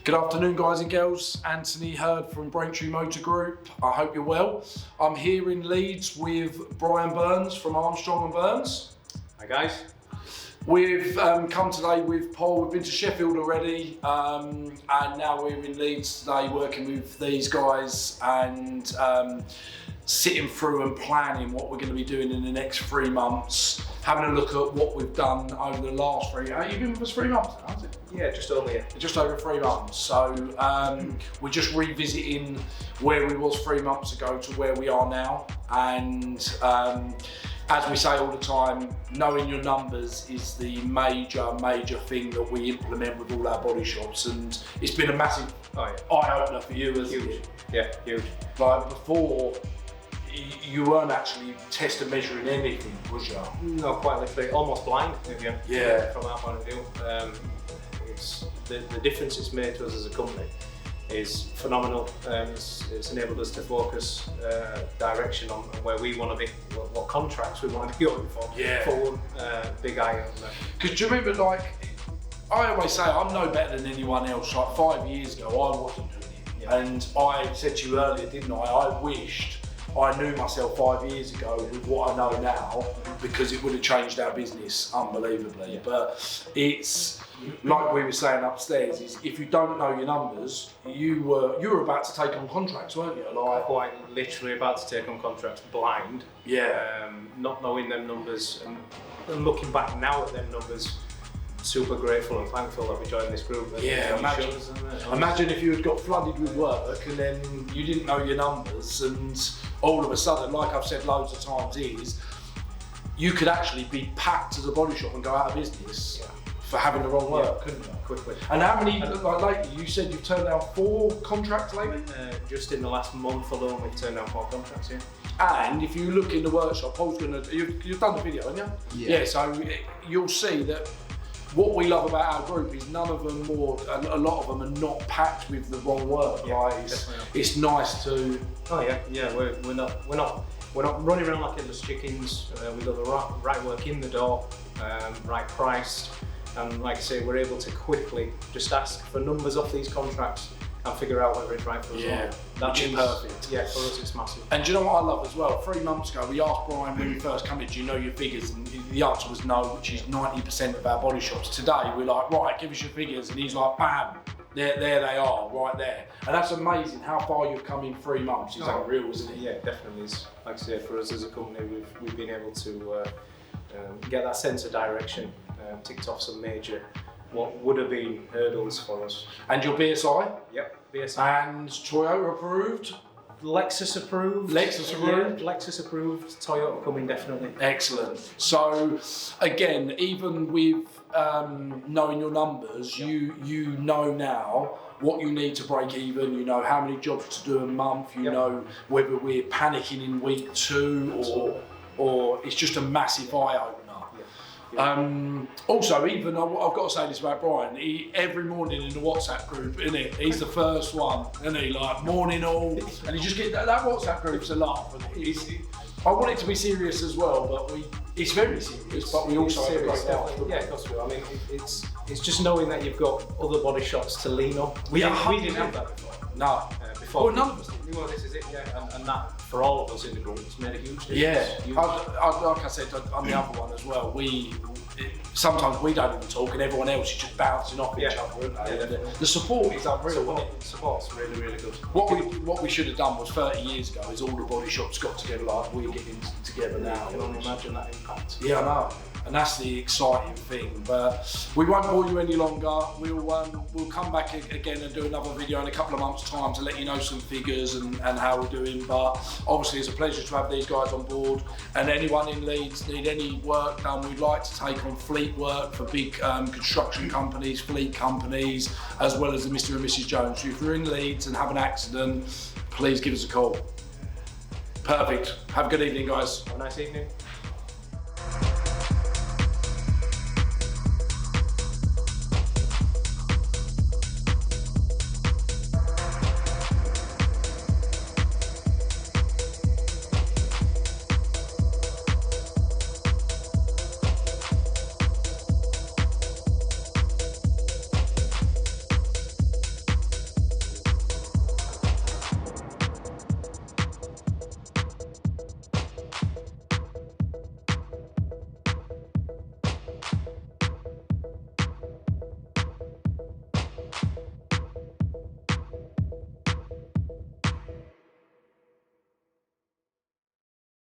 Good afternoon, guys and girls. Anthony Hurd from Braintree Motor Group. I hope you're well. I'm here in Leeds with Brian Burns from Armstrong and Burns. Hi guys. We've come today with Paul. We've been to Sheffield already, and now we're in Leeds today working with these guys and sitting through and planning what we're going to be doing in the next 3 months, having a look at what we've done over the last 3 months. You've been with us 3 months now, hasn't it? Yeah, just over 3 months. So we're just revisiting where we was 3 months ago to where we are now. And as we say all the time, knowing your numbers is the major thing that we implement with all our body shops. And it's been a massive eye-opener for you, isn't it? Yeah, huge. Like before, you weren't actually test and measuring anything, was you? No, quite literally, almost blind. Yeah. From our point of view, it's the difference it's made to us as a company is phenomenal. It's enabled us to focus direction on where we want to be, what contracts we want to be going for. Yeah. For one big eye on that. Because do you remember, like, I always say I'm no better than anyone else. Like 5 years ago, I wasn't doing it, and I said to you earlier, didn't I? I wished I knew myself 5 years ago with what I know now, because it would have changed our business unbelievably. But it's like we were saying upstairs, is if you don't know your numbers, you were about to take on contracts, weren't you? Like quite literally about to take on contracts blind. Yeah. Not knowing them numbers and looking back now at them numbers. Super grateful and thankful that we joined this group. Yeah, imagine if you had got flooded with work and then you didn't know your numbers, and all of a sudden, like I've said loads of times, is you could actually be packed as a body shop and go out of business for having the wrong work, couldn't you? Quickly. And how many, like lately, you said you've turned down 4 contracts lately? Just in the last month alone, we've turned down 4 contracts, yeah. And if you look in the workshop, Paul's you've done the video, haven't you? Yeah, so you'll see that what we love about our group is none of them, a lot of them are not packed with the wrong work. Yeah, right? It's nice to. Oh yeah. We're not running around like endless chickens. We've got the right work in the door, right priced, and like I say, we're able to quickly just ask for numbers off these contracts and figure out whether it's right for us or not. That's perfect. Yeah, for us it's massive. And do you know what I love as well? 3 months ago, we asked Brian when we first come in, do you know your figures? And the answer was no, which is 90% of our body shops. Today, we're like, right, give us your figures. And he's like, bam, there they are, right there. And that's amazing how far you've come in 3 months. It's unreal, isn't it? Yeah, definitely is. Like I say, for us as a company, we've been able to get that sense of direction, ticked off some major, what would have been hurdles for us. And your BSI? Yep, BSI. And Toyota approved? Lexus approved. Lexus approved? Yeah, Lexus approved. Toyota coming definitely. Excellent. So again, even with knowing your numbers, you know now what you need to break even, you know how many jobs to do a month, you know whether we're panicking in week 2 or it's just a massive eye-opener. Also, even I've got to say this about Brian, every morning in the WhatsApp group, isn't it? He's the first one, isn't he? Like morning all, and you just get that WhatsApp group's a laugh. I want it to be serious as well, but it's very serious, but we also have a great laugh. Yeah, of course we are. I mean, it's just knowing that you've got other body shops to lean on. We didn't have that before. No. Before. Well, none of us did. Well, this is it, yeah. And that, for all of us in the group, it's made a huge difference. Yeah. Huge. Like I said on the other one as well, sometimes we don't even talk and everyone else is just bouncing off each other, aren't they? The support is unreal. Support's really, really good. What we should have done was 30 years ago is all the body shops got together like we're getting together now. I can only imagine that impact. Yeah, I know. And that's the exciting thing. But we won't bore you any longer. We'll come back again and do another video in a couple of months' time to let you know some figures and how we're doing. But obviously it's a pleasure to have these guys on board. And anyone in Leeds need any work done, we'd like to take on fleet work for big construction companies, fleet companies, as well as the Mr. and Mrs. Jones. So if you're in Leeds and have an accident, please give us a call. Perfect. Have a good evening, guys. Have a nice evening.